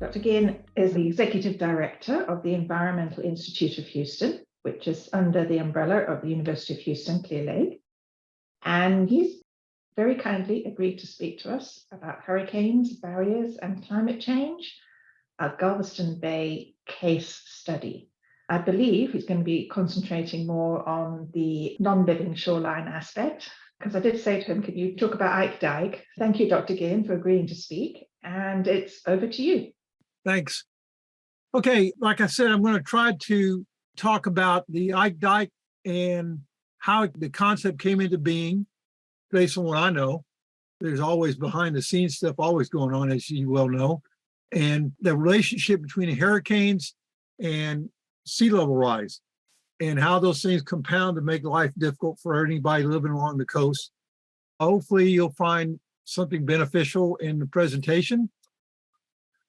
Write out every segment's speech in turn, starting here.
Dr. Guillen is the Executive Director of the Environmental Institute of Houston, which is under the umbrella of the University of Houston, Clear Lake. And he's very kindly agreed to speak to us about hurricanes, barriers, and climate change, a Galveston Bay case study. I believe he's going to be concentrating more on the non-living shoreline aspect, because I did say to him, could you talk about Ike Dike? Thank you, Dr. Guillen, for agreeing to speak. And it's over to you. Thanks. Okay, like I said, I'm going to try to talk about the Ike Dike and how the concept came into being based on what I know. There's always behind the scenes stuff always going on, as you well know, and the relationship between hurricanes and sea level rise and how those things compound to make life difficult for anybody living along the coast. Hopefully you'll find something beneficial in the presentation.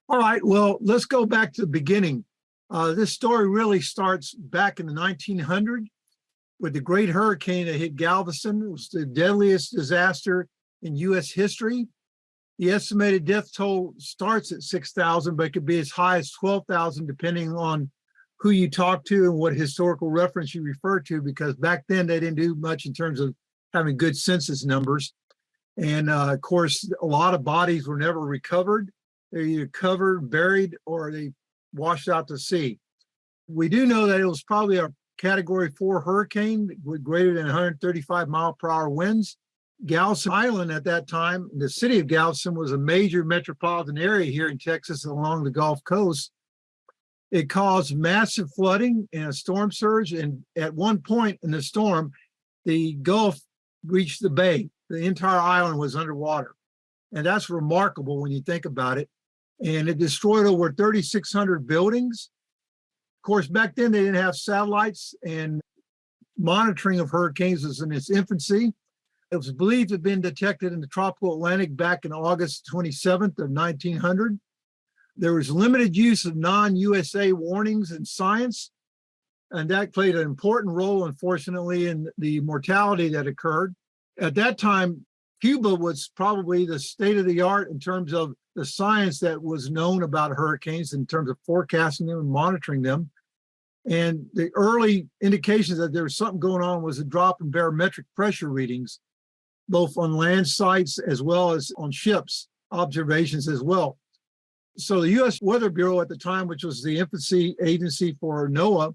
All right, well, let's go back to the beginning. This story really starts back in the 1900s with the great hurricane that hit Galveston. It was the deadliest disaster in U.S. history. The estimated death toll starts at 6,000, but it could be as high as 12,000, depending on who you talk to and what historical reference you refer to, because back then they didn't do much in terms of having good census numbers. And of course, a lot of bodies were never recovered. They're either covered, buried, or they washed out to sea. We do know that it was probably a Category 4 hurricane with greater than 135-mile-per-hour winds. Galveston Island at that time, the city of Galveston, was a major metropolitan area here in Texas along the Gulf Coast. It caused massive flooding and a storm surge, and at one point in the storm, the Gulf reached the bay. The entire island was underwater. And that's remarkable when you think about it. And it destroyed over 3,600 buildings. Of course, back then they didn't have satellites, and monitoring of hurricanes was in its infancy. It was believed to have been detected in the tropical Atlantic back in August 27th of 1900. There was limited use of non-USA warnings in science, and that played an important role, unfortunately, in the mortality that occurred. At that time, Cuba was probably the state of the art in terms of the science that was known about hurricanes, in terms of forecasting them and monitoring them. And the early indications that there was something going on was a drop in barometric pressure readings, both on land sites as well as on ships, observations as well. So the U.S. Weather Bureau at the time, which was the infancy agency for NOAA,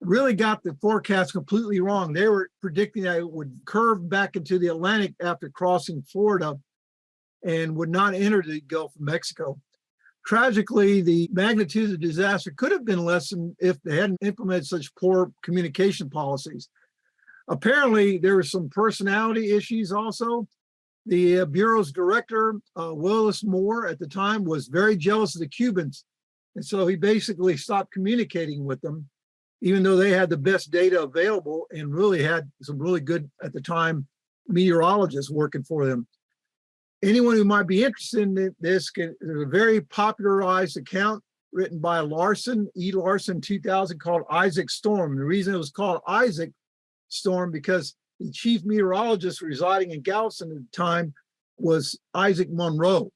really got the forecast completely wrong. They were predicting that it would curve back into the Atlantic after crossing Florida and would not enter the Gulf of Mexico. Tragically, the magnitude of the disaster could have been lessened if they hadn't implemented such poor communication policies. Apparently, there were some personality issues also. The Bureau's director, Willis Moore, at the time was very jealous of the Cubans. And so he basically stopped communicating with them, even though they had the best data available and really had some really good, at the time, meteorologists working for them. Anyone who might be interested in this, there's a very popularized account written by Larson, E. Larson, 2000, called Isaac Storm. The reason it was called Isaac Storm because the chief meteorologist residing in Galveston at the time was Isaac Monroe.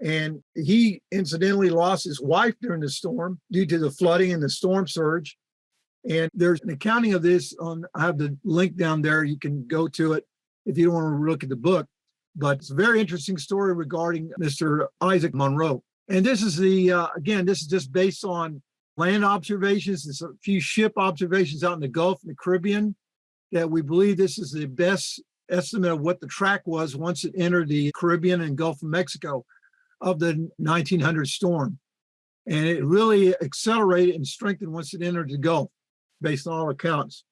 And he incidentally lost his wife during the storm due to the flooding and the storm surge. And there's an accounting of this I have the link down there. You can go to it if you don't want to look at the book. But it's a very interesting story regarding Mr. Isaac Monroe. And this is again, this is just based on land observations. There's a few ship observations out in the Gulf and the Caribbean that we believe this is the best estimate of what the track was once it entered the Caribbean and Gulf of Mexico of the 1900 storm. And it really accelerated and strengthened once it entered the Gulf, based on all accounts.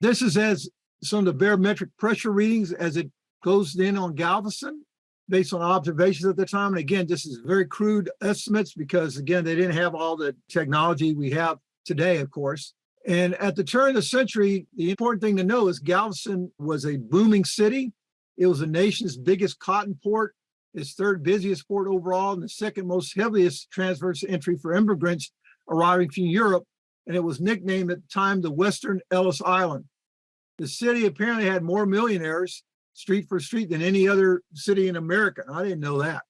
This is as some of the barometric pressure readings as it goes in on Galveston, based on observations at the time. And again, this is very crude estimates because, again, they didn't have all the technology we have today, of course. And at the turn of the century, the important thing to know is Galveston was a booming city. It was the nation's biggest cotton port, its third busiest port overall, and the second most heaviest transverse entry for immigrants arriving from Europe. And it was nicknamed at the time the Western Ellis Island. The city apparently had more millionaires, street for street, than any other city in America. I didn't know that.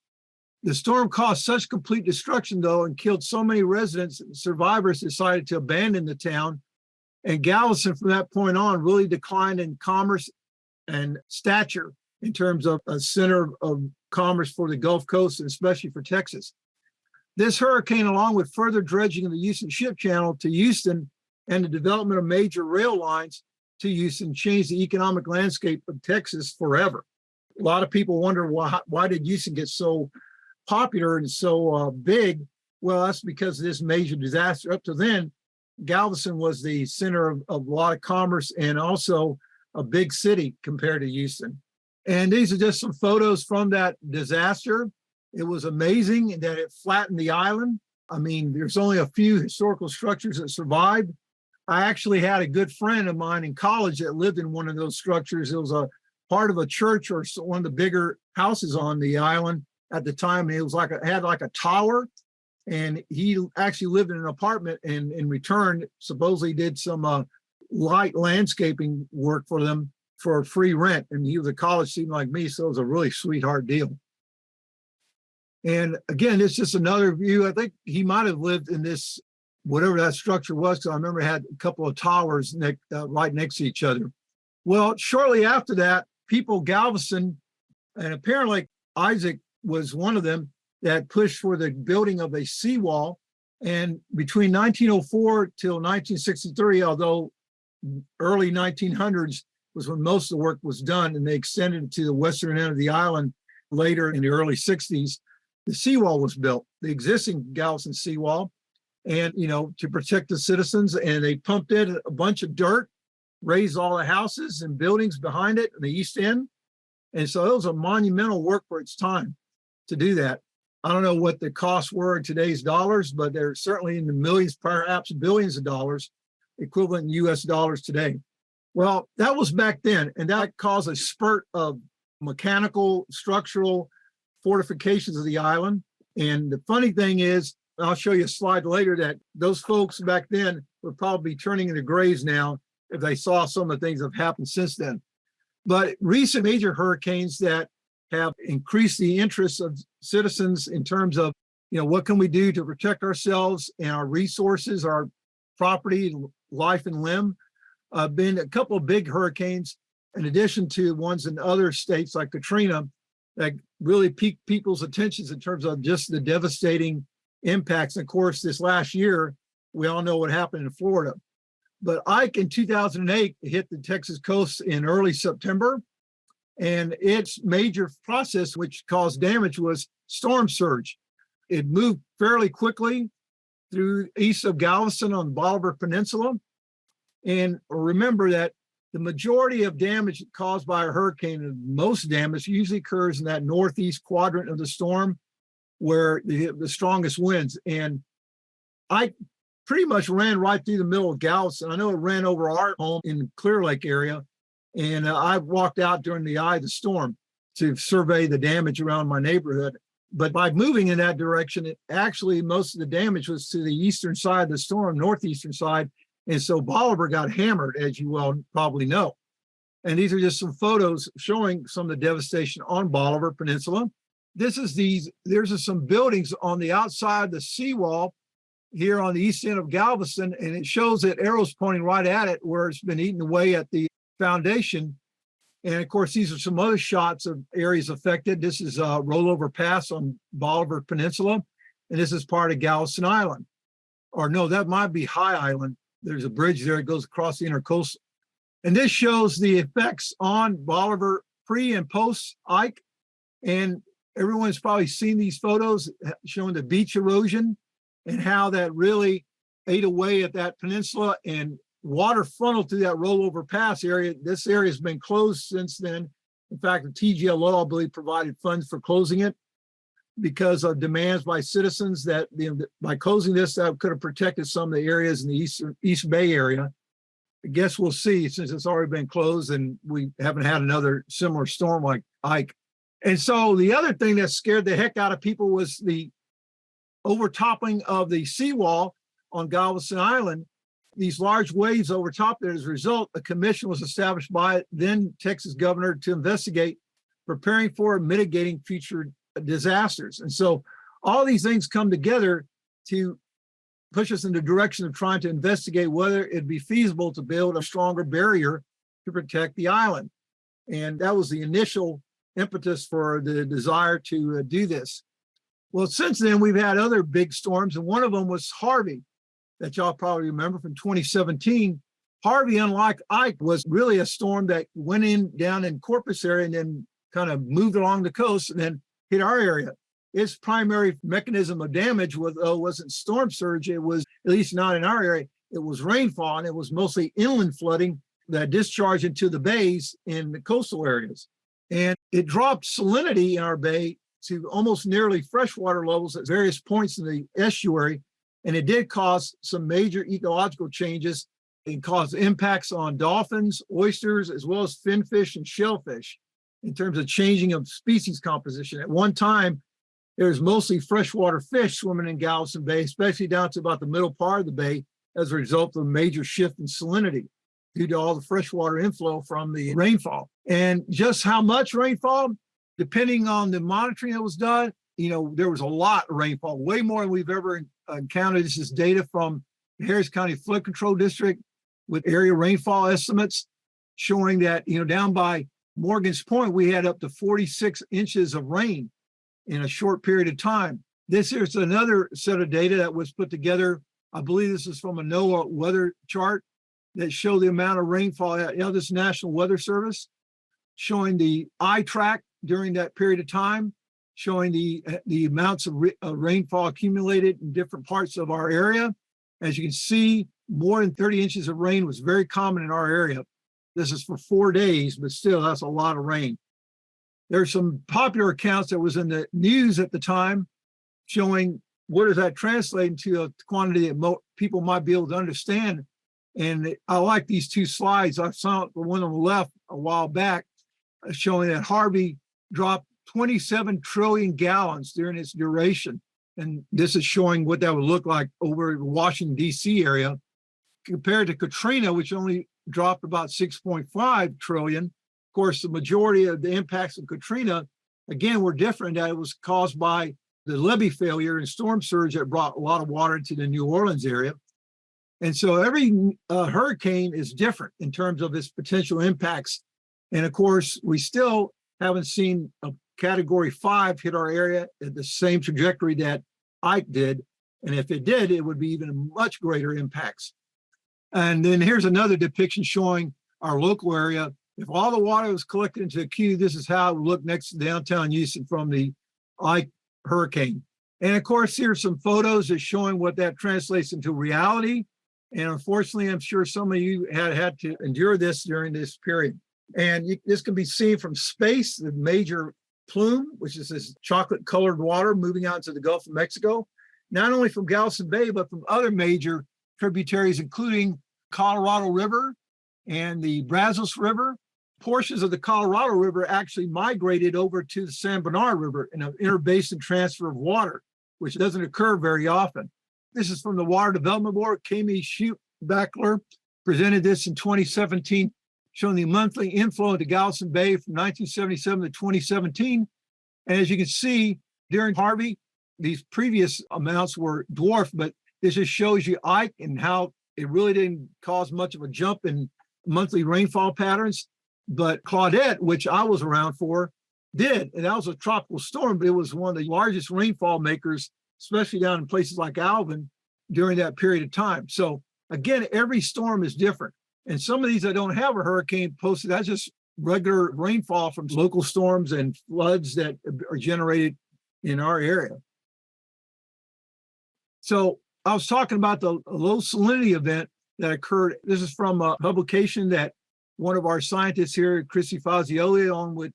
The storm caused such complete destruction, though, and killed so many residents, survivors decided to abandon the town. And Galveston, from that point on, really declined in commerce and stature in terms of a center of commerce for the Gulf Coast, and especially for Texas. This hurricane, along with further dredging of the Houston Ship Channel to Houston and the development of major rail lines to Houston, changed the economic landscape of Texas forever. A lot of people wonder why did Houston get so popular and so big? Well, that's because of this major disaster. Up to then, Galveston was the center of a lot of commerce and also a big city compared to Houston. And these are just some photos from that disaster. It was amazing that it flattened the island. I mean, there's only a few historical structures that survived. I actually had a good friend of mine in college that lived in one of those structures. It was a part of a church or one of the bigger houses on the island at the time. It was like had like a tower, and he actually lived in an apartment, and in return, supposedly did some light landscaping work for them for free rent. And he was a college student like me, so it was a really sweetheart deal. And again, it's just another view. I think he might have lived in this, whatever that structure was, because I remember it had a couple of towers right next to each other. Well, shortly after that, people Galveston, and apparently Isaac was one of them, that pushed for the building of a seawall. And between 1904 till 1963, although early 1900s was when most of the work was done, and they extended it to the western end of the island later in the early 60s, the seawall was built, the existing Galveston seawall, and, to protect the citizens. And they pumped in a bunch of dirt, raised all the houses and buildings behind it in the east end. And so it was a monumental work for its time to do that. I don't know what the costs were in today's dollars, but they're certainly in the millions, perhaps billions of dollars, equivalent in US dollars today. Well, that was back then, and that caused a spurt of mechanical, structural fortifications of the island. And the funny thing is, I'll show you a slide later, that those folks back then would probably be turning into graves now if they saw some of the things that have happened since then. But recent major hurricanes that have increased the interest of citizens in terms of, what can we do to protect ourselves and our resources, our property, life and limb. Been a couple of big hurricanes, in addition to ones in other states like Katrina, that really piqued people's attentions in terms of just the devastating impacts. And of course, this last year, we all know what happened in Florida. But Ike in 2008 hit the Texas coast in early September. And its major process, which caused damage, was storm surge. It moved fairly quickly through east of Galveston on the Bolivar Peninsula. And remember that the majority of damage caused by a hurricane, and most damage usually occurs in that northeast quadrant of the storm, where the strongest winds. And I pretty much ran right through the middle of Galveston. I know it ran over our home in the Clear Lake area. And I walked out during the eye of the storm to survey the damage around my neighborhood. But by moving in that direction, actually most of the damage was to the eastern side of the storm, northeastern side. And so Bolivar got hammered, as you well probably know. And these are just some photos showing some of the devastation on Bolivar Peninsula. There's some buildings on the outside of the seawall here on the east end of Galveston, and it shows that arrows pointing right at it, where it's been eaten away at the foundation. And of course, these are some other shots of areas affected. This is Rollover Pass on Bolivar Peninsula, and this is part of Galveston Island. Or no, that might be High Island. There's a bridge there that goes across the intercoastal. And this shows the effects on Bolivar pre and post Ike. And everyone's probably seen these photos showing the beach erosion and how that really ate away at that peninsula, and water funneled through that Rollover Pass area. This area has been closed since then. In fact, the TGLO, I believe, provided funds for closing it because of demands by citizens that by closing this, that could have protected some of the areas in the East Bay area. I guess we'll see, since it's already been closed and we haven't had another similar storm like Ike. And so the other thing that scared the heck out of people was the overtopping of the seawall on Galveston Island. These large waves overtopped it. As a result, a commission was established by then Texas governor to investigate preparing for and mitigating future disasters. And so all these things come together to push us in the direction of trying to investigate whether it'd be feasible to build a stronger barrier to protect the island. And that was the initial impetus for the desire to do this. Well, since then, we've had other big storms, and one of them was Harvey, that y'all probably remember from 2017. Harvey, unlike Ike, was really a storm that went in down in Corpus area and then kind of moved along the coast and then hit our area. Its primary mechanism of damage wasn't storm surge. It was, at least not in our area, it was rainfall, and it was mostly inland flooding that discharged into the bays in the coastal areas. And it dropped salinity in our bay to almost nearly freshwater levels at various points in the estuary. And it did cause some major ecological changes and caused impacts on dolphins, oysters, as well as finfish and shellfish in terms of changing of species composition. At one time, there was mostly freshwater fish swimming in Galveston Bay, especially down to about the middle part of the bay as a result of a major shift in salinity due to all the freshwater inflow from the rainfall. And just how much rainfall, depending on the monitoring that was done, there was a lot of rainfall, way more than we've ever encountered. This is data from the Harris County Flood Control District with area rainfall estimates showing that, down by Morgan's Point, we had up to 46 inches of rain in a short period of time. This is another set of data that was put together. I believe this is from a NOAA weather chart that show the amount of rainfall at this National Weather Service, showing the eye track during that period of time, showing the amounts of rainfall accumulated in different parts of our area. As you can see, more than 30 inches of rain was very common in our area. This is for 4 days, but still, that's a lot of rain. There's some popular accounts that was in the news at the time showing what does that translate into a quantity that people might be able to understand. And I like these two slides. I saw the one on the left a while back showing that Harvey dropped 27 trillion gallons during its duration. And this is showing what that would look like over the Washington, D.C. area compared to Katrina, which only dropped about 6.5 trillion. Of course, the majority of the impacts of Katrina, again, were different, that it was caused by the levee failure and storm surge that brought a lot of water into the New Orleans area. And so every hurricane is different in terms of its potential impacts. And of course, we still haven't seen a Category 5 hit our area at the same trajectory that Ike did. And if it did, it would be even much greater impacts. And then here's another depiction showing our local area. If all the water was collected into a queue, this is how it would look next to downtown Houston from the Ike hurricane. And of course, here's some photos that showing what that translates into reality. And unfortunately, I'm sure some of you had to endure this during this period. And this can be seen from space, the major plume, which is this chocolate colored water moving out into the Gulf of Mexico, not only from Galveston Bay, but from other major tributaries, including Colorado River and the Brazos River. Portions of the Colorado River actually migrated over to the San Bernard River in an interbasin transfer of water, which doesn't occur very often. This is from the Water Development Board. Kami Schubackler presented this in 2017, showing the monthly inflow into Galveston Bay from 1977 to 2017. And as you can see, during Harvey, these previous amounts were dwarfed, but this just shows you Ike and how it really didn't cause much of a jump in monthly rainfall patterns. But Claudette, which I was around for, did. And that was a tropical storm, but it was one of the largest rainfall makers, especially down in places like Alvin during that period of time. So again, every storm is different. And some of these that don't have a hurricane posted, that's just regular rainfall from local storms and floods that are generated in our area. So I was talking about the low salinity event that occurred. This is from a publication that one of our scientists here, Chrissy Fazioli, along with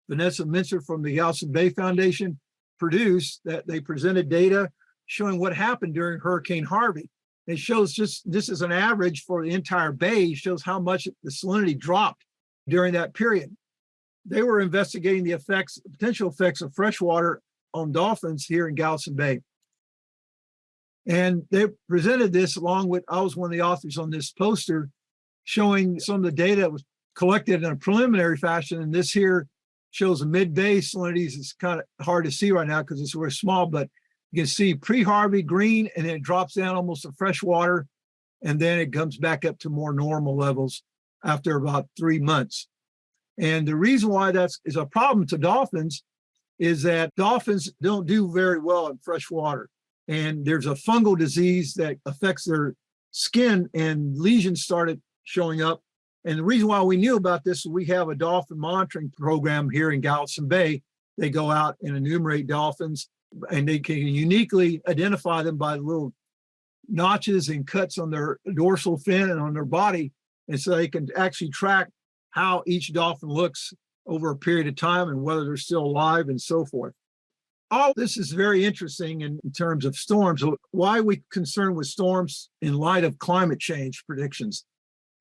Vanessa Mincer from the Galveston Bay Foundation, produced, that they presented data showing what happened during Hurricane Harvey. It shows just, this is an average for the entire bay, shows how much the salinity dropped during that period. They were investigating the potential effects of freshwater on dolphins here in Galveston Bay. And they presented this along with, I was one of the authors on this poster, showing some of the data that was collected in a preliminary fashion. And this here shows a midday salinities. It's kind of hard to see right now because it's very small, but you can see pre-Harvey green, and then it drops down almost to freshwater, and then it comes back up to more normal levels after about 3 months. And the reason why that's is a problem to dolphins is that dolphins don't do very well in fresh water. And there's a fungal disease that affects their skin, and lesions started showing up. And the reason why we knew about this is we have a dolphin monitoring program here in Galveston Bay. They go out and enumerate dolphins, and they can uniquely identify them by little notches and cuts on their dorsal fin and on their body. And so they can actually track how each dolphin looks over a period of time and whether they're still alive and so forth. All this is very interesting in terms of storms. Why are we concerned with storms in light of climate change predictions?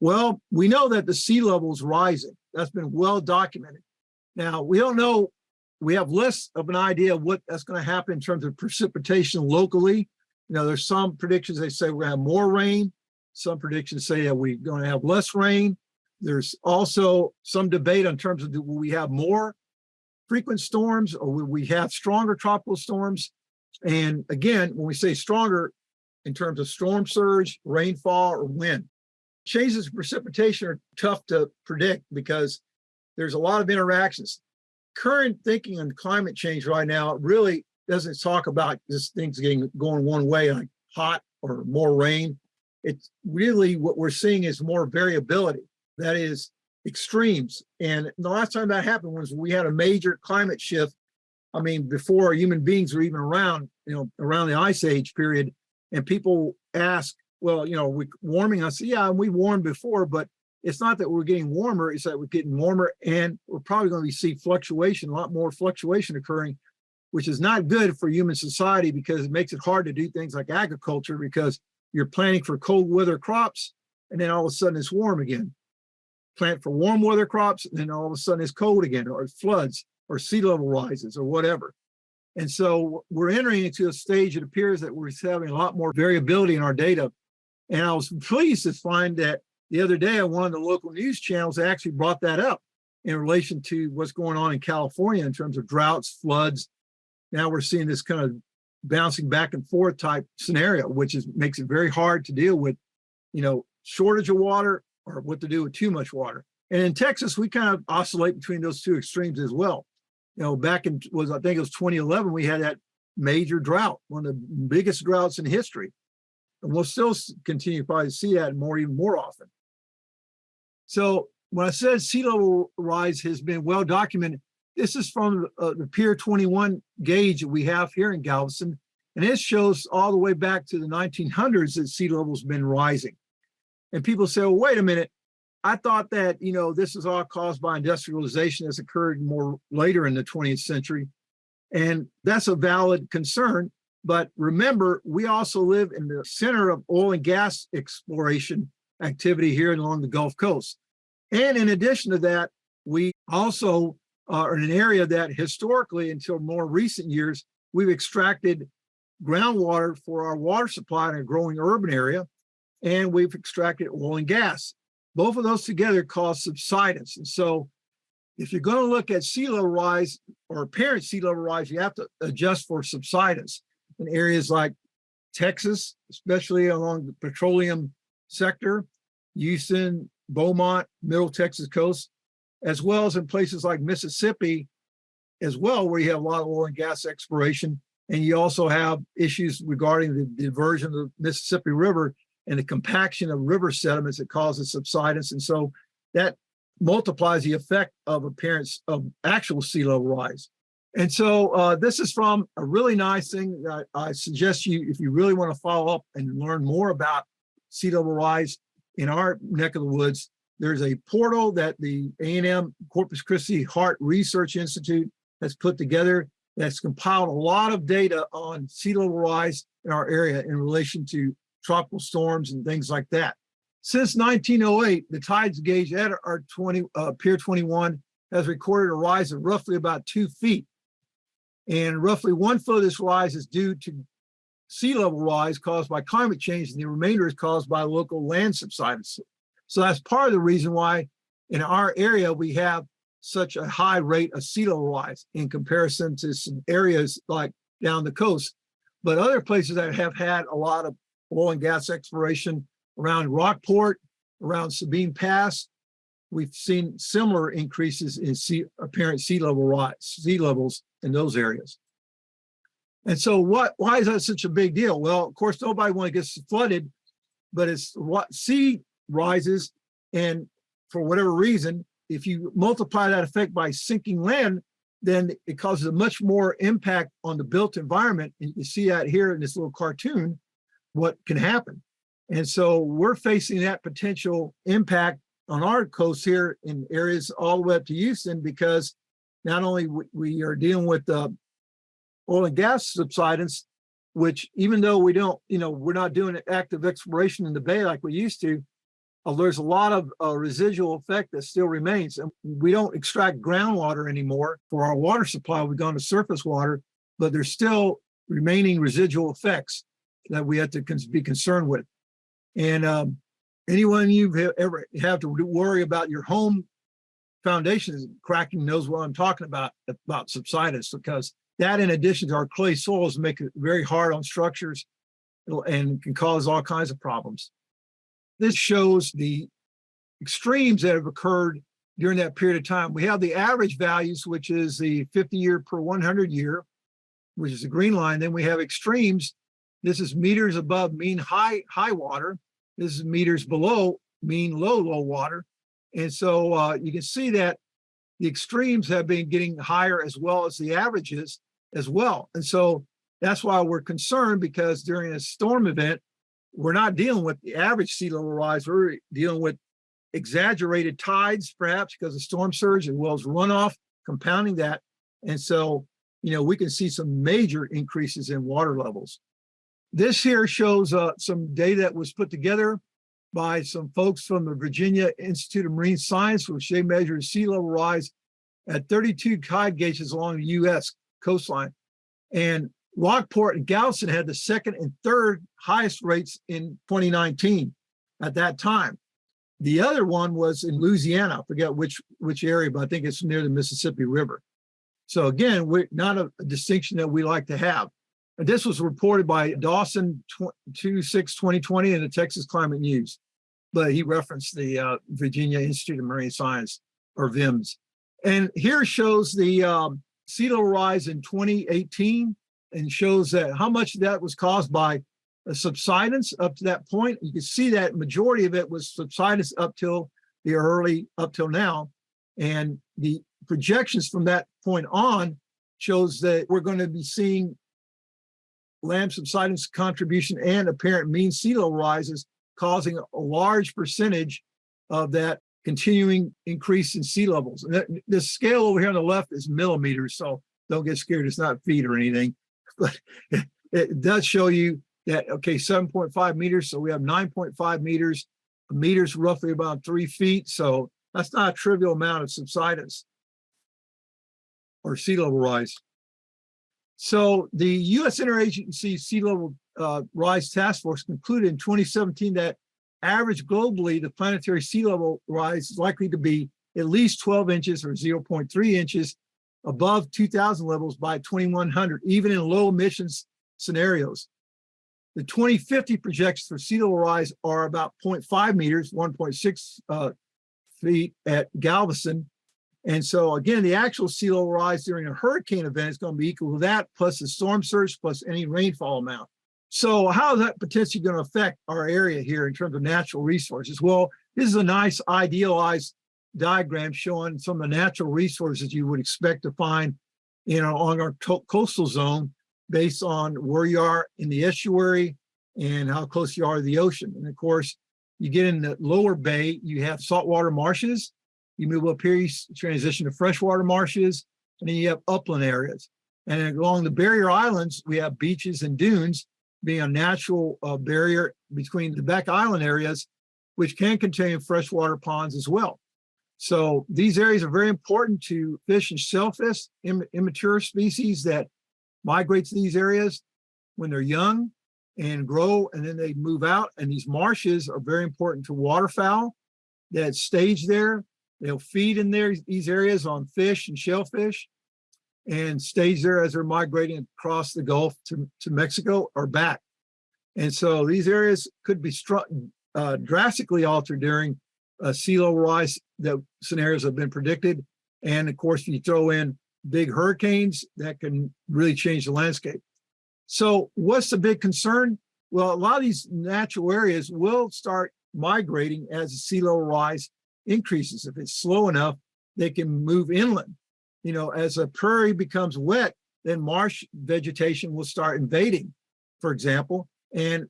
Well, we know that the sea level is rising. That's been well documented. Now, we don't know, we have less of an idea of what that's going to happen in terms of precipitation locally. You know, there's some predictions, they say we're going to have more rain. Some predictions say that we're going to have less rain. There's also some debate in terms of will we have more frequent storms or will we have stronger tropical storms? And again, when we say stronger in terms of storm surge, rainfall, or wind, changes in precipitation are tough to predict because there's a lot of interactions. Current thinking on climate change right now really doesn't talk about just things going one way, like hot or more rain. It's really what we're seeing is more variability. That is extremes. And the last time that happened was we had a major climate shift. I mean, before human beings were even around, around the Ice Age period. And people ask, well, we're warming. I say, yeah, we warmed before, but it's not that we're getting warmer. It's that we're getting warmer, and we're probably going to see fluctuation, a lot more fluctuation occurring, which is not good for human society because it makes it hard to do things like agriculture because you're planting for cold weather crops, and then all of a sudden it's warm again. Plant for warm weather crops, and then all of a sudden it's cold again, or floods, or sea level rises, or whatever. And so we're entering into a stage, it appears that we're having a lot more variability in our data. And I was pleased to find that the other day on one of the local news channels, they actually brought that up in relation to what's going on in California in terms of droughts, floods. Now we're seeing this kind of bouncing back and forth type scenario, which makes it very hard to deal with, shortage of water or what to do with too much water. And in Texas, we kind of oscillate between those two extremes as well. Back in I think it was 2011, we had that major drought, one of the biggest droughts in history. And we'll still continue probably to see that even more often. So when I said sea level rise has been well documented, this is from the Pier 21 gauge that we have here in Galveston. And it shows all the way back to the 1900s that sea level has been rising. And people say, well, wait a minute. I thought that, this is all caused by industrialization that's occurred more later in the 20th century. And that's a valid concern. But remember, we also live in the center of oil and gas exploration activity here along the Gulf Coast. And in addition to that, we also are in an area that historically, until more recent years, we've extracted groundwater for our water supply in a growing urban area, and we've extracted oil and gas. Both of those together cause subsidence. And so if you're going to look at sea level rise or apparent sea level rise, you have to adjust for subsidence in areas like Texas, especially along the petroleum sector, Houston, Beaumont, Middle Texas coast, as well as in places like Mississippi as well, where you have a lot of oil and gas exploration. And you also have issues regarding the diversion of the Mississippi River and the compaction of river sediments that causes subsidence. And so that multiplies the effect of appearance of actual sea level rise. And so this is from a really nice thing that I suggest you, if you really want to follow up and learn more about sea level rise in our neck of the woods, there's a portal that the A&M Corpus Christi Hart Research Institute has put together that's compiled a lot of data on sea level rise in our area in relation to tropical storms and things like that. Since 1908, the tides gauge at our Pier 21 has recorded a rise of roughly about 2 feet. And roughly 1 foot of this rise is due to sea level rise caused by climate change, and the remainder is caused by local land subsidence. So that's part of the reason why in our area we have such a high rate of sea level rise in comparison to some areas like down the coast. But other places that have had a lot of oil and gas exploration around Rockport, around Sabine Pass, we've seen similar increases in apparent sea levels in those areas. And so why is that such a big deal? Well, of course, nobody wants to get flooded, but it's what sea rises. And for whatever reason, if you multiply that effect by sinking land, then it causes a much more impact on the built environment. And you see that here in this little cartoon, what can happen. And so we're facing that potential impact on our coast here in areas all the way up to Houston, because not only we are dealing with oil and gas subsidence, which even though we don't, we're not doing active exploration in the bay like we used to, there's a lot of residual effect that still remains. And we don't extract groundwater anymore for our water supply. We've gone to surface water, but there's still remaining residual effects that we have to be concerned with. And anyone you ever have to worry about your home foundations cracking knows what I'm talking about subsidence, because that, in addition to our clay soils, make it very hard on structures and can cause all kinds of problems. This shows the extremes that have occurred during that period of time. We have the average values, which is the 50-year per 100-year, which is the green line. Then we have extremes. This is meters above mean high water. This is meters below mean low water. And so you can see that the extremes have been getting higher as well as the averages as well. And so that's why we're concerned, because during a storm event, we're not dealing with the average sea level rise. We're dealing with exaggerated tides, perhaps because of storm surge, as well as runoff, compounding that. And so, we can see some major increases in water levels. This here shows some data that was put together by some folks from the Virginia Institute of Marine Science, which they measured sea level rise at 32 tide gauges along the U.S. coastline. And Rockport and Galveston had the second and third highest rates in 2019 at that time. The other one was in Louisiana. I forget which area, but I think it's near the Mississippi River. So again, we're not a distinction that we like to have. And this was reported by Dawson 2/6/2020 in the Texas Climate News, but he referenced the Virginia Institute of Marine Science, or VIMS. And here shows the sea level rise in 2018, and shows that how much of that was caused by a subsidence up to that point. You can see that majority of it was subsidence up till now. And the projections from that point on shows that we're going to be seeing land subsidence contribution and apparent mean sea level rises causing a large percentage of that continuing increase in sea levels. And the scale over here on the left is millimeters, so don't get scared. It's not feet or anything, but it does show you that, okay, 7.5 meters. So we have 9.5 meters. A meter's roughly about 3 feet. So that's not a trivial amount of subsidence or sea level rise. So the U.S. Interagency Sea Level Rise Task Force concluded in 2017 that average globally, the planetary sea level rise is likely to be at least 12 inches or 0.3 inches above 2000 levels by 2100, even in low emissions scenarios. The 2050 projections for sea level rise are about 0.5 meters, 1.6 feet at Galveston. And so again, the actual sea level rise during a hurricane event is going to be equal to that, plus the storm surge, plus any rainfall amount. So how is that potentially going to affect our area here in terms of natural resources? Well, this is a nice idealized diagram showing some of the natural resources you would expect to find along our coastal zone based on where you are in the estuary and how close you are to the ocean. And of course, you get in the lower bay, you have saltwater marshes. You move up here, you transition to freshwater marshes, and then you have upland areas. And along the barrier islands, we have beaches and dunes being a natural barrier between the back island areas, which can contain freshwater ponds as well. So these areas are very important to fish and shellfish, immature species that migrate to these areas when they're young and grow, and then they move out. And these marshes are very important to waterfowl that stage there. They'll feed in these areas on fish and shellfish and stays there as they're migrating across the Gulf to Mexico or back. And so these areas could be drastically altered during sea level rise. That scenarios have been predicted. And of course, if you throw in big hurricanes, that can really change the landscape. So what's the big concern? Well, a lot of these natural areas will start migrating as the sea level rise increases. If it's slow enough, they can move inland. As a prairie becomes wet, then marsh vegetation will start invading, for example, and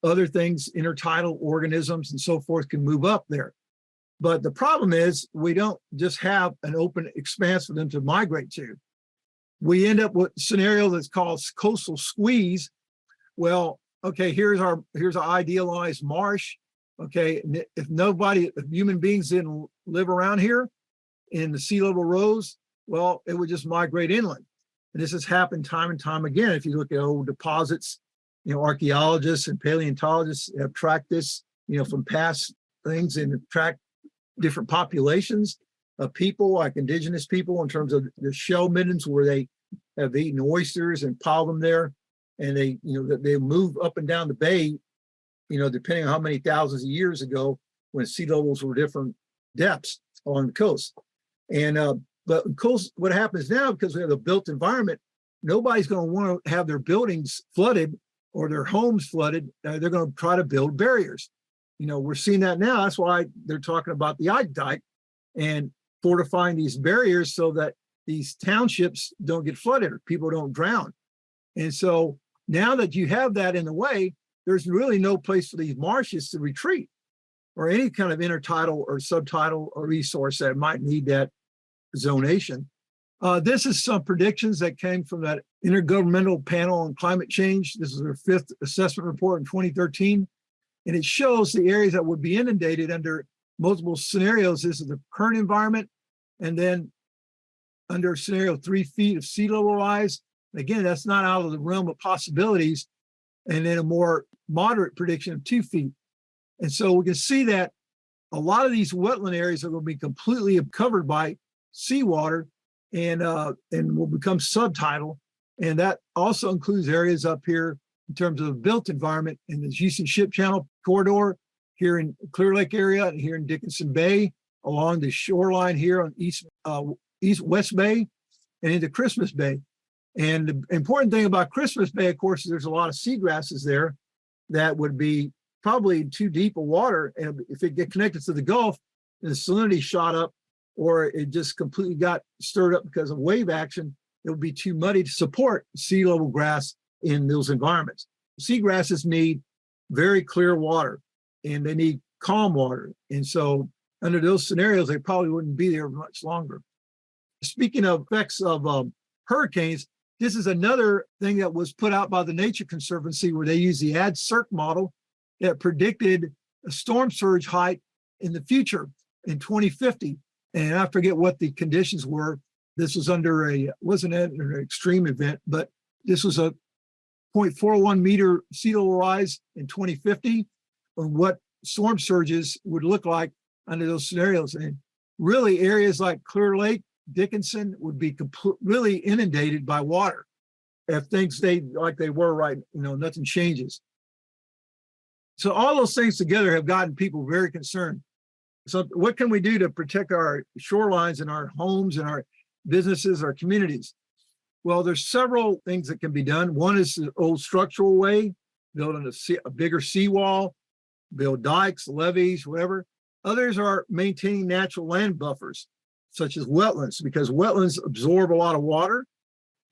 other things, intertidal organisms and so forth, can move up there. But the problem is we don't just have an open expanse for them to migrate to. We end up with a scenario that's called coastal squeeze. Well, okay, here's our idealized marsh. Okay, if human beings didn't live around here and the sea level rose, well, it would just migrate inland. And this has happened time and time again. If you look at old deposits, archaeologists and paleontologists have tracked this, from past things, and tracked different populations of people, like indigenous people, in terms of the shell middens where they have eaten oysters and piled them there. And they move up and down the bay, depending on how many thousands of years ago when sea levels were different depths along the coast. And but of course, what happens now, because we have a built environment, nobody's going to want to have their buildings flooded or their homes flooded. They're going to try to build barriers. We're seeing that now. That's why they're talking about the Ike Dike and fortifying these barriers so that these townships don't get flooded or people don't drown. And so now that you have that in the way, there's really no place for these marshes to retreat or any kind of intertidal or subtidal or resource that might need that zonation. This is some predictions that came from that Intergovernmental Panel on Climate Change. This is their 5th assessment report in 2013. And it shows the areas that would be inundated under multiple scenarios. This is the current environment. And then under scenario 3 feet of sea level rise, again, that's not out of the realm of possibilities. And then a more moderate prediction of 2 feet. And so we can see that a lot of these wetland areas are going to be completely covered by seawater and will become subtidal. And that also includes areas up here in terms of the built environment in the Houston Ship Channel corridor, here in Clear Lake area, and here in Dickinson Bay, along the shoreline here on West Bay, and into Christmas Bay. And the important thing about Christmas Bay, of course, is there's a lot of seagrasses there that would be probably too deep of water. And if it get connected to the Gulf, and the salinity shot up, or it just completely got stirred up because of wave action, it would be too muddy to support sea level grass in those environments. Seagrasses need very clear water and they need calm water. And so under those scenarios, they probably wouldn't be there much longer. Speaking of effects of hurricanes, this is another thing that was put out by the Nature Conservancy, where they use the AdCirc model that predicted a storm surge height in the future in 2050. And I forget what the conditions were. This was wasn't an extreme event, but this was a 0.41 meter sea level rise in 2050, and what storm surges would look like under those scenarios. And really areas like Clear Lake, Dickinson would be really inundated by water if things stayed like they were right, nothing changes. So all those things together have gotten people very concerned. So what can we do to protect our shorelines and our homes and our businesses, our communities? Well, there's several things that can be done. One is the old structural way, building a bigger seawall, build dikes, levees, whatever. Others are maintaining natural land buffers, such as wetlands, because wetlands absorb a lot of water.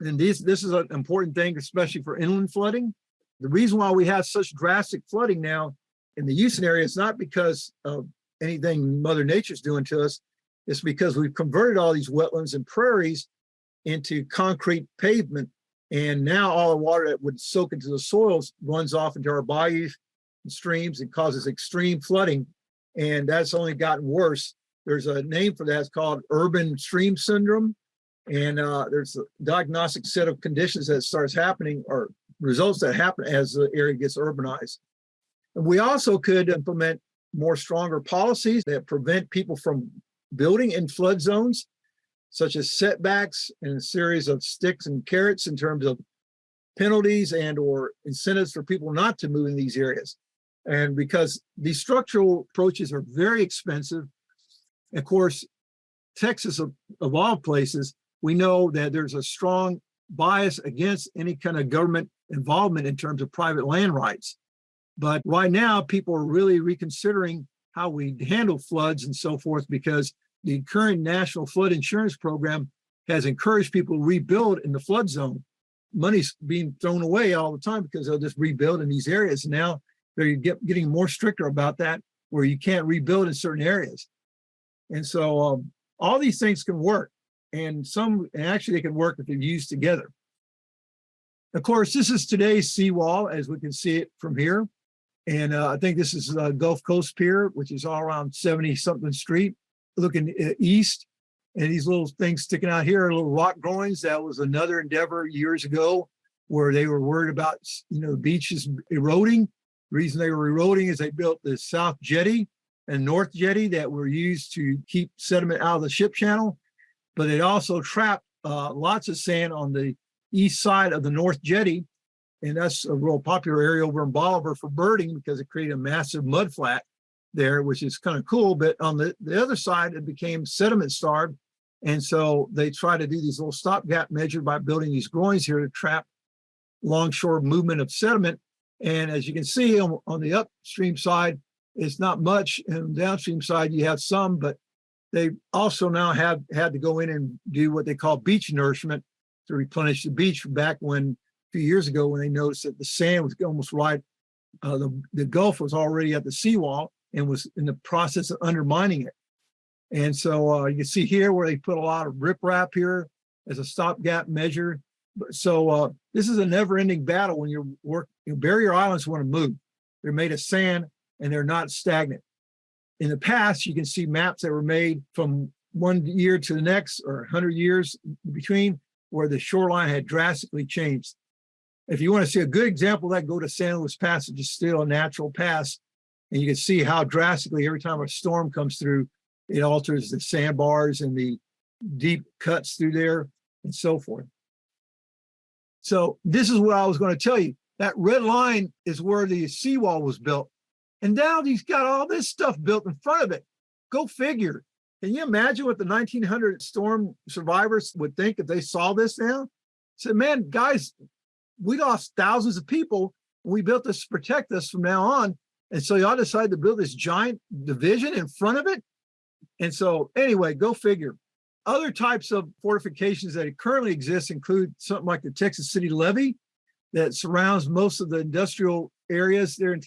And this is an important thing, especially for inland flooding. The reason why we have such drastic flooding now in the Houston area is not because of anything Mother Nature's doing to us. It's because we've converted all these wetlands and prairies into concrete pavement. And now all the water that would soak into the soils runs off into our bayous and streams and causes extreme flooding. And that's only gotten worse. There's a name for that. It's called urban stream syndrome. And there's a diagnostic set of conditions that starts happening, or results that happen as the area gets urbanized. And we also could implement more stronger policies that prevent people from building in flood zones, such as setbacks and a series of sticks and carrots in terms of penalties and or incentives for people not to move in these areas. And because these structural approaches are very expensive, of course, Texas of all places, we know that there's a strong bias against any kind of government involvement in terms of private land rights. But right now, people are really reconsidering how we handle floods and so forth, because the current National Flood Insurance Program has encouraged people to rebuild in the flood zone. Money's being thrown away all the time because they'll just rebuild in these areas. Now they're getting more stricter about that, where you can't rebuild in certain areas. And so all these things can work, and actually they can work if they're used together. Of course, this is today's seawall, as we can see it from here. And I think this is Gulf Coast Pier, which is all around 70-something street, looking east. And these little things sticking out here are little rock groins. That was another endeavor years ago where they were worried about, the beaches eroding. The reason they were eroding is they built the South Jetty and North Jetty that were used to keep sediment out of the ship channel. But it also trapped lots of sand on the east side of the North Jetty. And that's a real popular area over in Bolivar for birding, because it created a massive mud flat there, which is kind of cool. But on the other side, it became sediment starved. And so they try to do these little stopgap measures by building these groins here to trap longshore movement of sediment. And as you can see on the upstream side, it's not much. And downstream side, you have some, but they also now have had to go in and do what they call beach nourishment to replenish the beach back when, a few years ago, when they noticed that the sand was almost right. The Gulf was already at the seawall and was in the process of undermining it. And so you can see here where they put a lot of riprap here as a stopgap measure. So this is a never-ending battle when you're working. Barrier islands want to move. They're made of sand and they're not stagnant. In the past, you can see maps that were made from one year to the next, or 100 years in between, where the shoreline had drastically changed. If you want to see a good example of that, go to San Luis Pass. It's still a natural pass. And you can see how drastically every time a storm comes through, it alters the sandbars and the deep cuts through there and so forth. So this is what I was going to tell you. That red line is where the seawall was built. And now he's got all this stuff built in front of it. Go figure. Can you imagine what the 1900 storm survivors would think if they saw this now? Said, man, guys, we lost thousands of people. And we built this to protect us from now on. And so y'all decided to build this giant division in front of it. And so anyway, go figure. Other types of fortifications that currently exist include something like the Texas City Levee that surrounds most of the industrial areas there in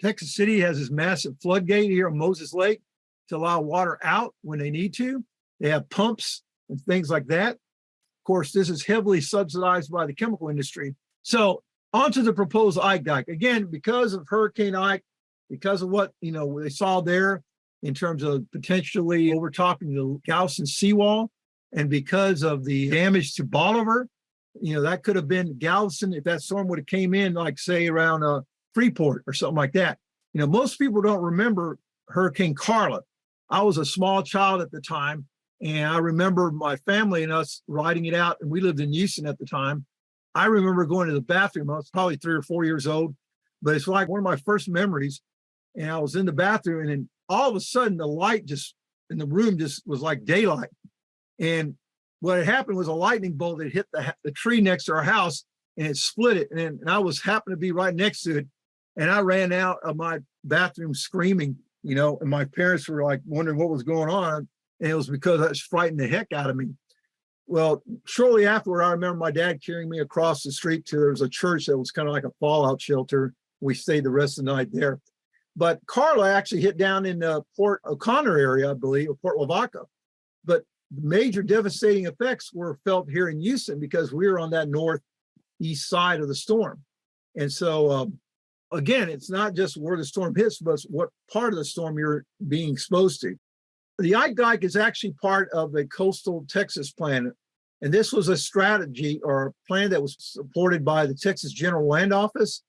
Texas City. Has this massive floodgate here on Moses Lake to allow water out when they need to. They have pumps and things like that. Of course, this is heavily subsidized by the chemical industry. So onto the proposed Ike Dike. Again, because of Hurricane Ike, because of what they saw there in terms of potentially overtopping the Galveston Seawall, and because of the damage to Bolivar, that could have been Galveston if that storm would have came in, like say around Freeport or something like that. Most people don't remember Hurricane Carla. I was a small child at the time, and I remember my family and us riding it out, and we lived in Houston at the time. I remember going to the bathroom. I was probably 3 or 4 years old, but it's like one of my first memories. And I was in the bathroom, and then all of a sudden the light just in the room just was like daylight. And what had happened was a lightning bolt that hit the tree next to our house, and it split it. And I happened to be right next to it. And I ran out of my bathroom screaming, and my parents were like wondering what was going on. And it was because that frightened the heck out of me. Well, shortly afterward, I remember my dad carrying me across the street there was a church that was kind of like a fallout shelter. We stayed the rest of the night there. But Carla actually hit down in the Port O'Connor area, I believe, or Port Lavaca. But major devastating effects were felt here in Houston because we were on that northeast side of the storm. And so, again, it's not just where the storm hits, but what part of the storm you're being exposed to. The Ike Dike is actually part of a coastal Texas plan. And this was a strategy or a plan that was supported by the Texas General Land Office,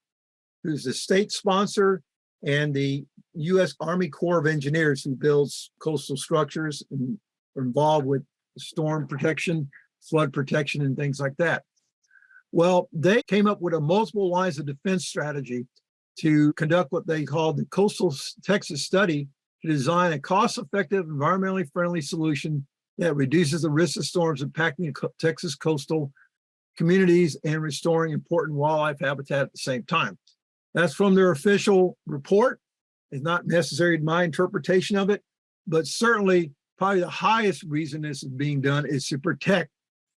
who's the state sponsor, and the U.S. Army Corps of Engineers, who builds coastal structures and are involved with storm protection, flood protection, and things like that. Well, they came up with a multiple lines of defense strategy to conduct what they called the Coastal Texas Study to design a cost-effective, environmentally friendly solution that reduces the risk of storms impacting Texas coastal communities and restoring important wildlife habitat at the same time. That's from their official report. It's not necessarily my interpretation of it, but certainly probably the highest reason this is being done is to protect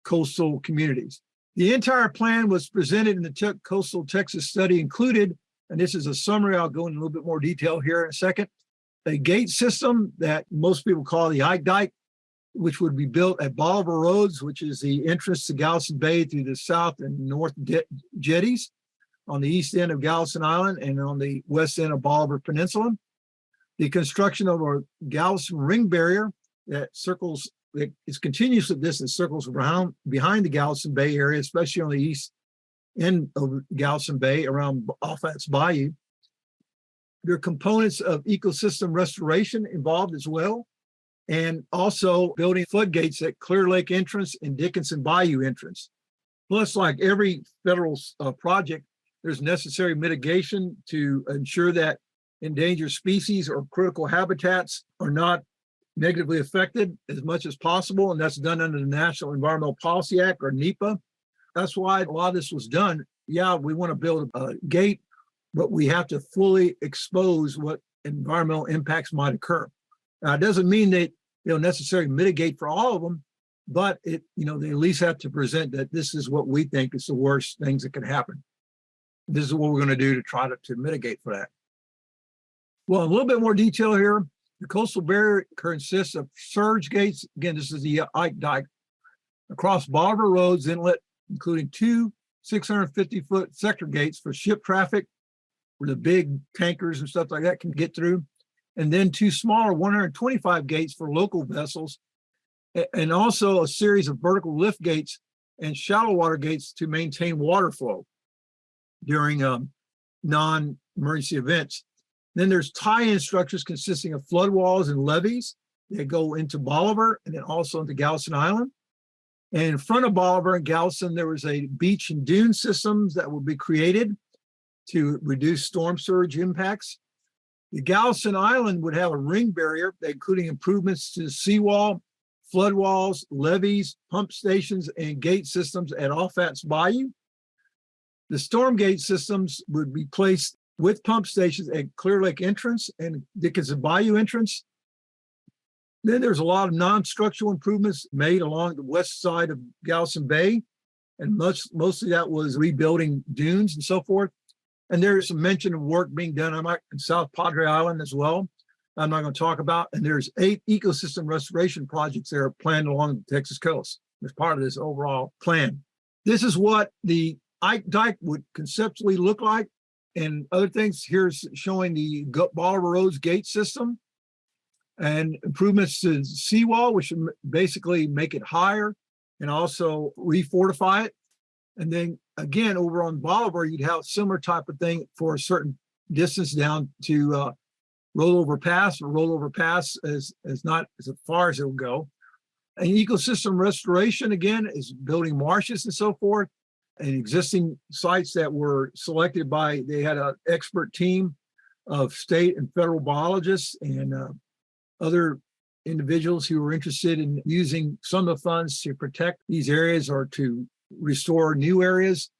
coastal communities. The entire plan was presented in the Coastal Texas Study, included, and this is a summary, I'll go into a little bit more detail here in a second, a gate system that most people call the Ike Dike, which would be built at Bolivar Roads, which is the entrance to Galveston Bay through the south and north jetties on the east end of Galveston Island and on the west end of Bolivar Peninsula. The construction of a Galveston ring barrier that is continuous at distance, circles behind the Galveston Bay area, especially on the east end of Galveston Bay around Offat's Bayou. There are components of ecosystem restoration involved as well, and also building floodgates at Clear Lake entrance and Dickinson Bayou entrance. Plus, like every federal project, there's necessary mitigation to ensure that endangered species or critical habitats are not negatively affected as much as possible, and that's done under the National Environmental Policy Act, or NEPA. That's why a lot of this was done. Yeah, we want to build a gate, but we have to fully expose what environmental impacts might occur. Now, it doesn't mean that they'll necessarily mitigate for all of them, but they at least have to present that this is what we think is the worst things that could happen. This is what we're going to do to try to mitigate for that. Well, a little bit more detail here. The coastal barrier consists of surge gates. Again, this is the Ike Dike across Bolivar Roads Inlet, including two 650-foot sector gates for ship traffic, where the big tankers and stuff like that can get through, and then two smaller 125 gates for local vessels, and also a series of vertical lift gates and shallow water gates to maintain water flow during non-emergency events. Then there's tie-in structures consisting of flood walls and levees that go into Bolivar and then also into Galveston Island. And in front of Bolivar and Galveston, there was a beach and dune systems that will be created to reduce storm surge impacts. The Galveston Island would have a ring barrier, including improvements to the seawall, flood walls, levees, pump stations, and gate systems at Offat's Bayou. The storm gate systems would be placed with pump stations at Clear Lake entrance and Dickinson Bayou entrance. Then there's a lot of non-structural improvements made along the west side of Galveston Bay, and mostly that was rebuilding dunes and so forth. And there's some mention of work being done in South Padre Island as well. I'm not going to talk about. And there's 8 ecosystem restoration projects that are planned along the Texas coast as part of this overall plan. This is what the Ike Dike would conceptually look like. And other things, here's showing the Bolivar Roads gate system and improvements to the seawall, which would basically make it higher and also refortify it. And then again, over on Bolivar, you'd have a similar type of thing for a certain distance down to Rollover Pass, or Rollover Pass is not as far as it will go. And ecosystem restoration, again, is building marshes and so forth, and existing sites that were selected by, they had an expert team of state and federal biologists and other individuals who were interested in using some of the funds to protect these areas or to restore new areas.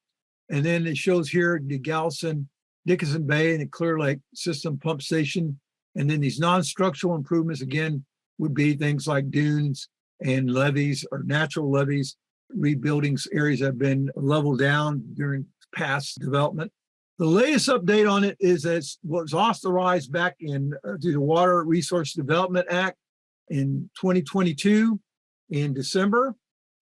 And then it shows here the Galveston, Dickinson Bay, and the Clear Lake system pump station. And then these non-structural improvements, again, would be things like dunes and levees or natural levees, rebuilding areas that have been leveled down during past development. The latest update on it is that it was authorized back in through the Water Resource Development Act in 2022 in December,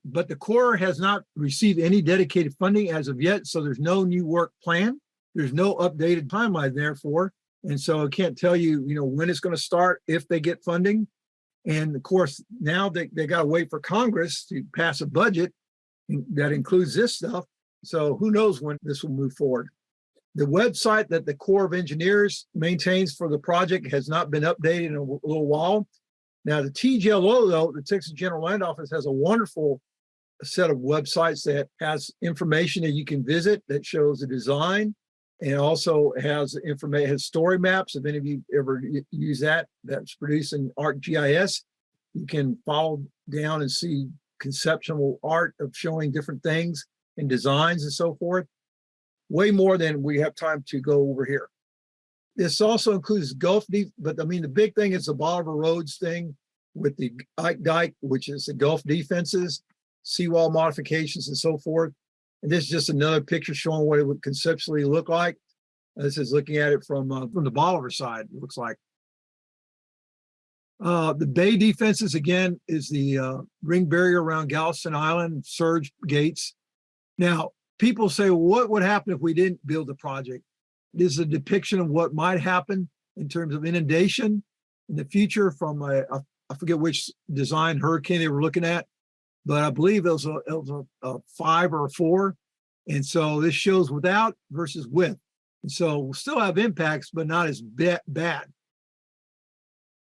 but the Corps has not received any dedicated funding as of yet, so there's no new work plan. There's no updated timeline, therefore, and so I can't tell you, when it's going to start if they get funding. And of course, now they got to wait for Congress to pass a budget that includes this stuff. So who knows when this will move forward. The website that the Corps of Engineers maintains for the project has not been updated in a little while. Now, the TGLO, though, the Texas General Land Office, has a wonderful set of websites that has information that you can visit that shows the design, and also has information, has story maps. If any of you ever use that, that's produced in ArcGIS. You can follow down and see conceptual art of showing different things and designs and so forth. Way more than we have time to go over here. This also includes Gulf Deep, but I mean, the big thing is the Bolivar Roads thing with the Ike Dike, which is the Gulf defenses, seawall modifications and so forth. And this is just another picture showing what it would conceptually look like. This is looking at it from the Bolivar side, it looks like. The bay defenses, again, is the ring barrier around Galveston Island, surge gates. Now, people say, well, what would happen if we didn't build the project? This is a depiction of what might happen in terms of inundation in the future from I forget which design hurricane they were looking at, but I believe it was a 5 or a 4. And so this shows without versus with. And so we'll still have impacts, but not as bad.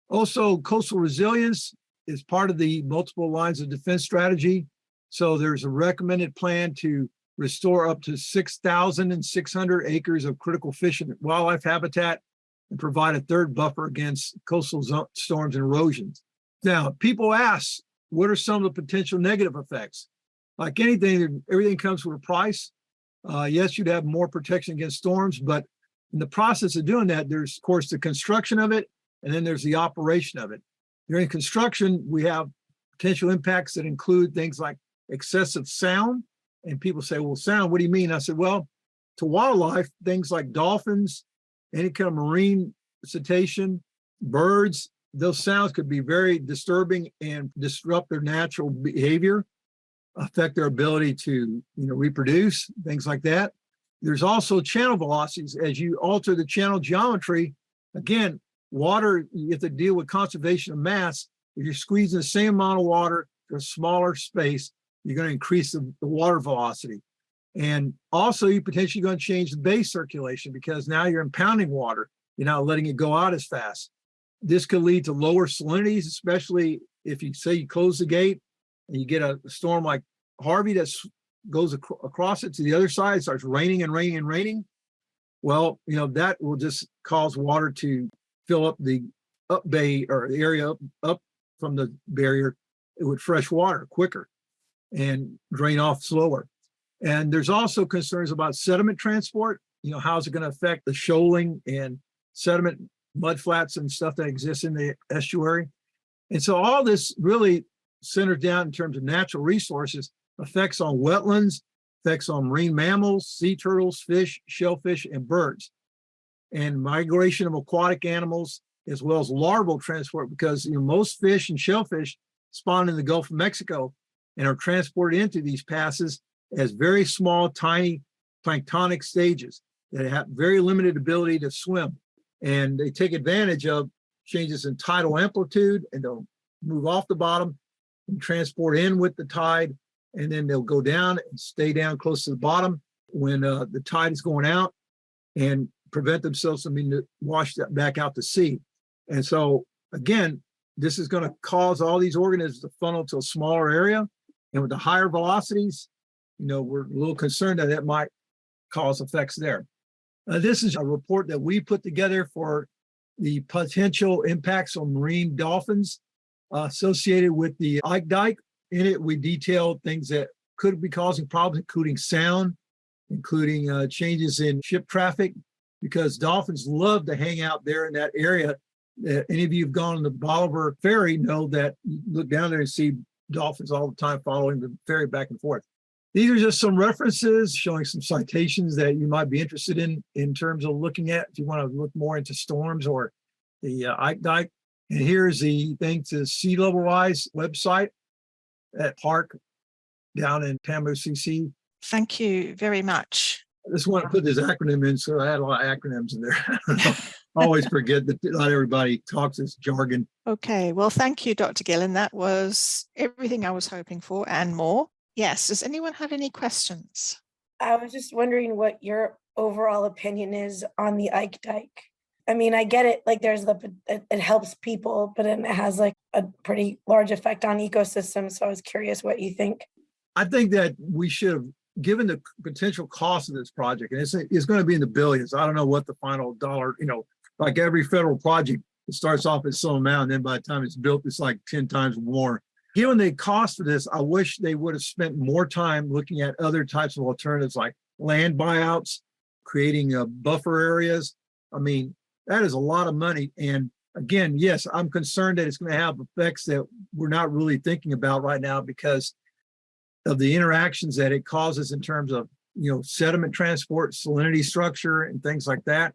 Also, coastal resilience is part of the multiple lines of defense strategy. So there's a recommended plan to restore up to 6,600 acres of critical fish and wildlife habitat and provide a third buffer against coastal storms and erosions. Now, people ask, what are some of the potential negative effects? Like anything, everything comes with a price. Yes, you'd have more protection against storms, but in the process of doing that, there's, of course, the construction of it, and then there's the operation of it. During construction, we have potential impacts that include things like excessive sound. And people say, well, sound, what do you mean? I said, well, to wildlife, things like dolphins, any kind of marine cetacean, birds, those sounds could be very disturbing and disrupt their natural behavior, affect their ability to, reproduce, things like that. There's also channel velocities. As you alter the channel geometry, again, water, you have to deal with conservation of mass. If you're squeezing the same amount of water to a smaller space, you're going to increase the water velocity. And also you potentially going to change the bay circulation because now you're impounding water. You're not letting it go out as fast. This could lead to lower salinities, especially if you say you close the gate and you get a storm like Harvey that goes across it to the other side, starts raining and raining and raining. Well, that will just cause water to fill up the up bay or the area up from the barrier with fresh water quicker and drain off slower. And there's also concerns about sediment transport. How's it going to affect the shoaling and sediment mudflats and stuff that exists in the estuary? And so all this really centers down in terms of natural resources, effects on wetlands, effects on marine mammals, sea turtles, fish, shellfish, and birds, and migration of aquatic animals, as well as larval transport, because most fish and shellfish spawn in the Gulf of Mexico and are transported into these passes as very small, tiny planktonic stages that have very limited ability to swim. And they take advantage of changes in tidal amplitude, and they'll move off the bottom and transport in with the tide, and then they'll go down and stay down close to the bottom when the tide is going out and prevent themselves from being washed back out to sea. And so, again, this is going to cause all these organisms to funnel to a smaller area. And with the higher velocities, we're a little concerned that it might cause effects there. This is a report that we put together for the potential impacts on marine dolphins associated with the Ike Dike. In it, we detailed things that could be causing problems, including sound, including changes in ship traffic, because dolphins love to hang out there in that area. Any of you who've gone on the Bolivar ferry know that you look down there and see dolphins all the time following the ferry back and forth. These are just some references showing some citations that you might be interested in terms of looking at if you want to look more into storms or the Ike Dike. And here's the thing to sea level rise website at Park down in Pambo CC. Thank you very much. I just want to put this acronym in, so I had a lot of acronyms in there. I always forget that not everybody talks this jargon. Okay, well, thank you, Dr. Guillen. That was everything I was hoping for and more. Yes, does anyone have any questions? I was just wondering what your overall opinion is on the Ike Dike. I mean, I get it, like it helps people, but then it has like a pretty large effect on ecosystems. So I was curious what you think. I think that we should have, given the potential cost of this project, and it's going to be in the billions. I don't know what the final dollar, like every federal project, it starts off at some amount, and then by the time it's built, it's like 10 times more. Given the cost of this, I wish they would have spent more time looking at other types of alternatives like land buyouts, creating buffer areas. I mean, that is a lot of money. And again, yes, I'm concerned that it's going to have effects that we're not really thinking about right now because of the interactions that it causes in terms of, sediment transport, salinity structure, and things like that.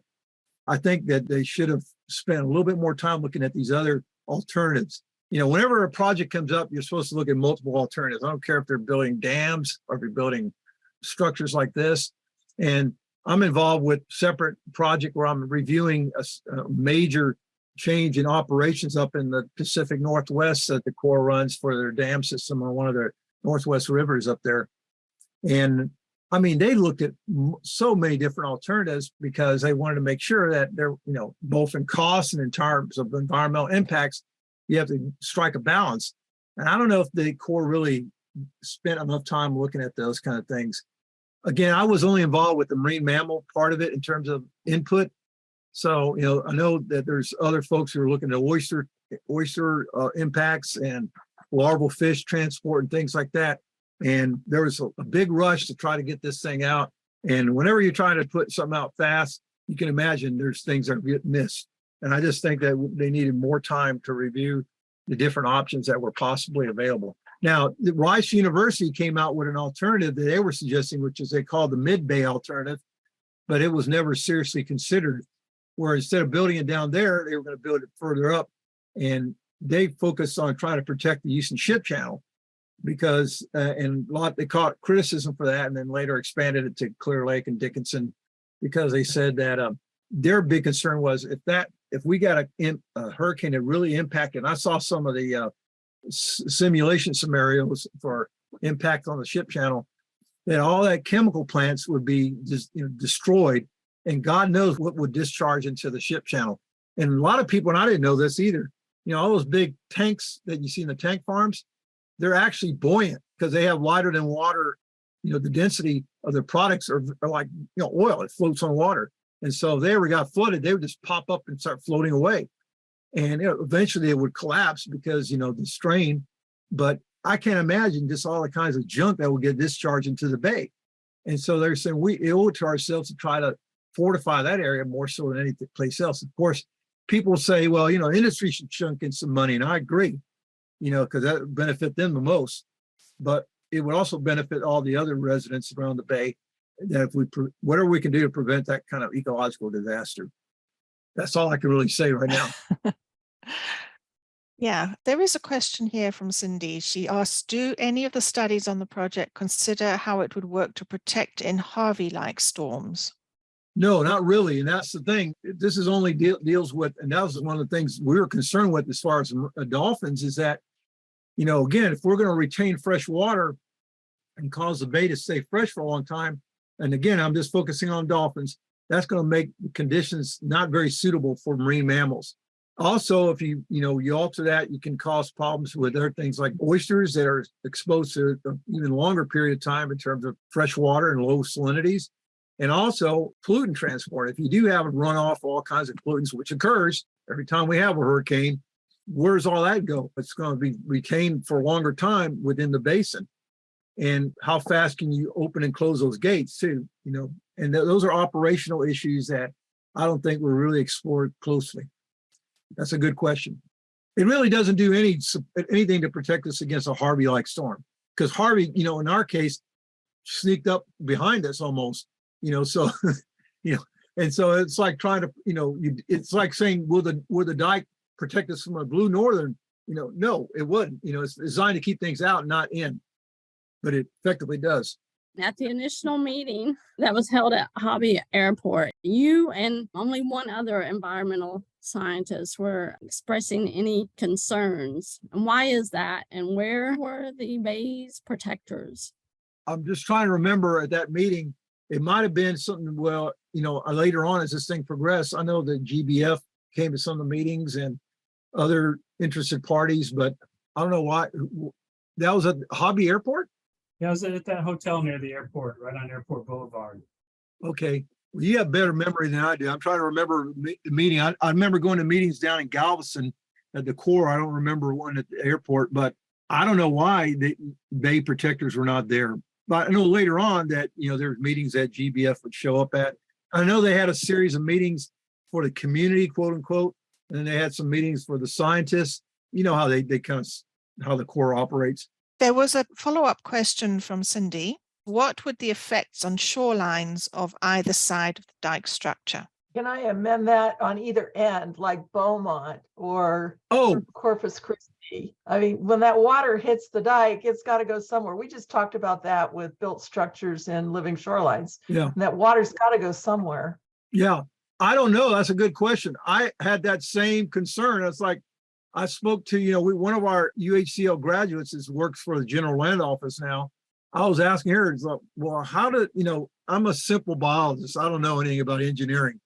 I think that they should have spent a little bit more time looking at these other alternatives. Whenever a project comes up, you're supposed to look at multiple alternatives. I don't care if they're building dams or if you're building structures like this. And I'm involved with a separate project where I'm reviewing a major change in operations up in the Pacific Northwest that the Corps runs for their dam system on one of their Northwest rivers up there. And I mean, they looked at so many different alternatives because they wanted to make sure that they're, both in cost and in terms of environmental impacts, you have to strike a balance. And I don't know if the Corps really spent enough time looking at those kind of things. Again, I was only involved with the marine mammal part of it in terms of input. So, I know that there's other folks who are looking at oyster impacts and larval fish transport and things like that. And there was a big rush to try to get this thing out. And whenever you're trying to put something out fast, you can imagine there's things that get missed. And I just think that they needed more time to review the different options that were possibly available. Now, Rice University came out with an alternative that they were suggesting, which is they called the mid-bay alternative, but it was never seriously considered, where instead of building it down there, they were going to build it further up. And they focused on trying to protect the Houston Ship Channel because, and they caught criticism for that, and then later expanded it to Clear Lake and Dickinson because they said that their big concern was if we got a hurricane that really impacted, and I saw some of the simulation scenarios for impact on the ship channel, that all that chemical plants would be just destroyed, and God knows what would discharge into the ship channel. And a lot of people, and I didn't know this either, all those big tanks that you see in the tank farms, they're actually buoyant because they have lighter than water. The density of their products are like oil; it floats on water. And so if they ever got flooded, they would just pop up and start floating away. And eventually it would collapse because, the strain. But I can't imagine just all the kinds of junk that will get discharged into the bay. And so they're saying we owe it to ourselves to try to fortify that area more so than any place else. Of course, people say, well, industry should chunk in some money. And I agree, because that would benefit them the most. But it would also benefit all the other residents around the bay, that if whatever we can do to prevent that kind of ecological disaster. That's all I can really say right now. Yeah, there is a question here from Cindy. She asks, do any of the studies on the project consider how it would work to protect in Harvey-like storms? No, not really. And that's the thing. This is only deals with, and that was one of the things we were concerned with as far as dolphins, is that, again, if we're going to retain fresh water and cause the bay to stay fresh for a long time, and again, I'm just focusing on dolphins, that's going to make the conditions not very suitable for marine mammals. Also, if you alter that, you can cause problems with other things like oysters that are exposed to an even longer period of time in terms of fresh water and low salinities. And also pollutant transport. If you do have a runoff, all kinds of pollutants, which occurs every time we have a hurricane, where's all that go? It's going to be retained for a longer time within the basin. And how fast can you open and close those gates too? And those are operational issues that I don't think were really explored closely. That's a good question. It really doesn't do anything to protect us against a Harvey-like storm, because Harvey, in our case, sneaked up behind us almost, so, and so it's like trying to, it's like saying, will the dike protect us from a blue northern? No, it wouldn't. It's designed to keep things out, not in, but it effectively does. At the initial meeting that was held at Hobby Airport, you and only one other environmental scientist were expressing any concerns. And why is that? And where were the bay's protectors? I'm just trying to remember at that meeting, It might have been something, well, later on as this thing progressed, I know that GBF came to some of the meetings and other interested parties, but I don't know why. That was at Hobby Airport? Yeah, I was at that hotel near the airport, right on Airport Boulevard. Okay. Well, you have better memory than I do. I'm trying to remember the meeting. I remember going to meetings down in Galveston at the Corps. I don't remember one at the airport, but I don't know why the Bay protectors were not there. But I know later on that, there were meetings that GBF would show up at. I know they had a series of meetings for the community, quote unquote, and then they had some meetings for the scientists. You know how they kind of, how the Corps operates. There was a follow-up question from Cindy. What would the effects on shorelines of either side of the dike structure? Can I amend that on either end, like Beaumont or Oh, Corpus Christi? I mean, when that water hits the dike, it's got to go somewhere. We just talked about that with built structures and living shorelines. yeah. And that water's got to go somewhere. Yeah. I don't know. That's a good question. I had that same concern. It's like, I spoke to, one of our UHCL graduates works for the General Land Office now. I was asking her, it's like, well, how did, I'm a simple biologist. I don't know anything about engineering,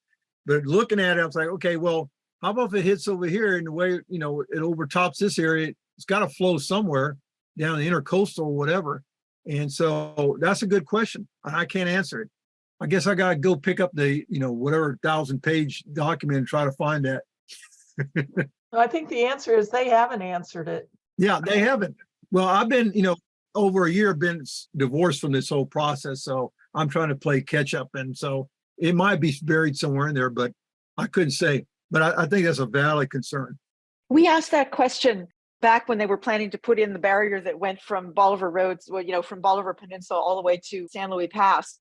but looking at it, I was like, okay, well, how about if it hits over here in the way, it overtops this area, it's got to flow somewhere down the intercoastal or whatever. And so that's a good question. I can't answer it. I guess I got to go pick up the, whatever 1,000-page document and try to find that. I think the answer is they haven't answered it. Yeah, they haven't. Well, I've been, over a year been divorced from this whole process. So I'm trying to play catch up. And so it might be buried somewhere in there, but I couldn't say. But I think that's a valid concern. We asked that question back when they were planning to put in the barrier that went from Bolivar Roads, from Bolivar Peninsula all the way to San Luis Pass.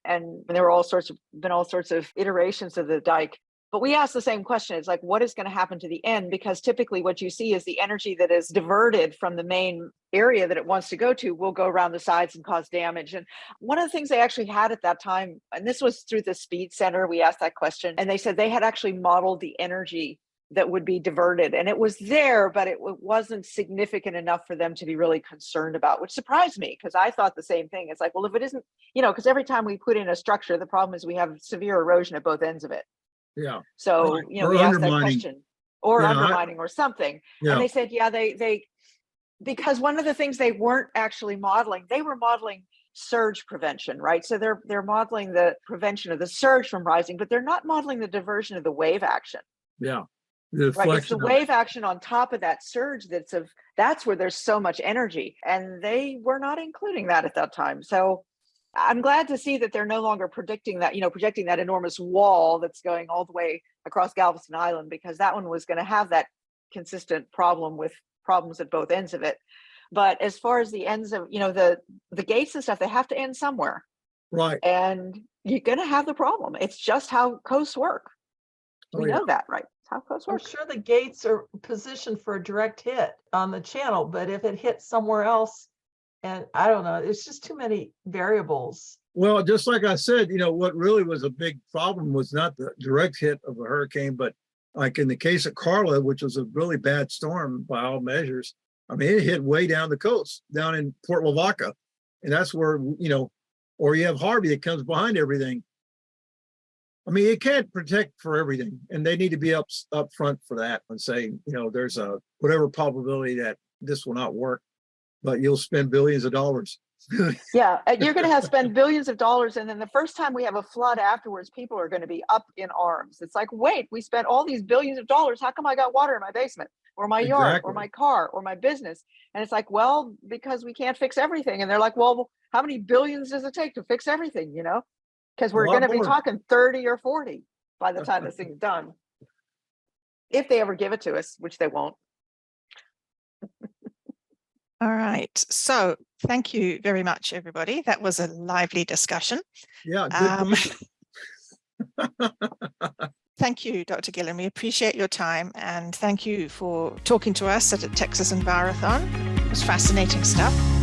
And there were all sorts of iterations of the dike. But we asked the same question. It's like, what is going to happen to the end? Because typically what you see is the energy that is diverted from the main area that it wants to go to will go around the sides and cause damage. And one of the things they actually had at that time, and this was through the Speed Center, we asked that question, and they said they had actually modeled the energy that would be diverted. And it was there, but it wasn't significant enough for them to be really concerned about, which surprised me because I thought the same thing. It's like, well, if it isn't, because every time we put in a structure, the problem is we have severe erosion at both ends of it. Yeah. So, Right. we asked that question, or Yeah, undermining or something. Yeah. And they said, yeah, they, because one of the things they weren't actually modeling, they were modeling surge prevention, right? So they're modeling the prevention of the surge from rising, but they're not modeling the diversion of the wave action. Yeah. Right. It's the wave action on top of that surge that's where there's so much energy. And they were not including that at that time. So I'm glad to see that they're no longer projecting that enormous wall that's going all the way across Galveston Island, because that one was going to have that consistent problem with problems at both ends of it. But as far as the ends of, the gates and stuff, they have to end somewhere. Right. And you're going to have the problem. It's just how coasts work. We know that, right? It's how coasts I'm work. sure the gates are positioned for a direct hit on the channel, but if it hits somewhere else, and I don't know, it's just too many variables. Well, just like I said, what really was a big problem was not the direct hit of a hurricane, but like in the case of Carla, which was a really bad storm by all measures. I mean, it hit way down the coast, down in Port Lavaca. And that's where, or you have Harvey that comes behind everything. I mean, it can't protect for everything. And they need to be up front for that and say, there's a whatever probability that this will not work, but you'll spend billions of dollars. Yeah, you're going to have spend billions of dollars. And then the first time we have a flood afterwards, people are going to be up in arms. It's like, wait, we spent all these billions of dollars. How come I got water in my basement or my yard or my car or my business? And it's like, well, because we can't fix everything. And they're like, well, how many billions does it take to fix everything? Because we're going to be talking 30 or 40 by the time this thing's done. If they ever give it to us, which they won't. All right. So thank you very much, everybody. That was a lively discussion. Yeah. Good question. Thank you, Dr. Guillen. We appreciate your time, and thank you for talking to us at Texas Envirothon. It was fascinating stuff.